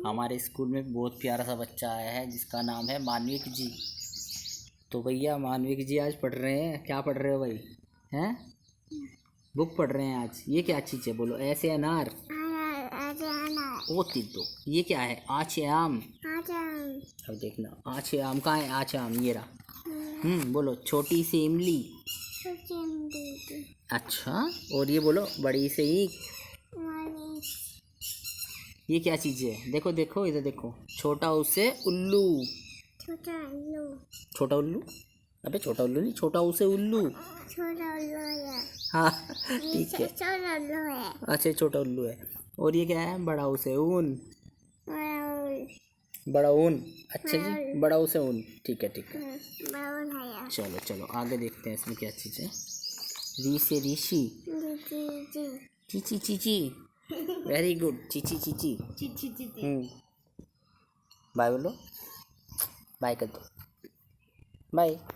हमारे स्कूल में बहुत प्यारा सा बच्चा आया है जिसका नाम है मानविक जी। तो भैया मानविक जी आज पढ़ रहे हैं, क्या पढ़ रहे हो भाई? हैं? बुक पढ़ रहे हैं आज। ये क्या चीज़ है बोलो? ऐसे अनार। ओ तीतो। ये क्या है? आछे आम। अब देखना आछे आम कहाँ है? आछे आम ये रहा। बोलो छोटी सी इमली। अच्छा, और ये बोलो बड़ी से ईख। ये क्या चीज़ है? देखो देखो इधर देखो। छोटा उसे उल्लू। छोटा उल्लू? अबे छोटा उल्लू नहीं, छोटा उसे उल्लू। हाँ ठीक है। अच्छा छोटा उल्लू है। और ये क्या है? बड़ा उसे ऊन। बड़ा ऊन। अच्छा जी, बड़ा उसे ऊन। ठीक है ठीक है। चलो चलो आगे देखते हैं इसमें क्या चीज़ है। री से ऋषि। Chichi Chichi. Very good. Chichi Chichi. Bye बोलो। बाय कर दो। बाय।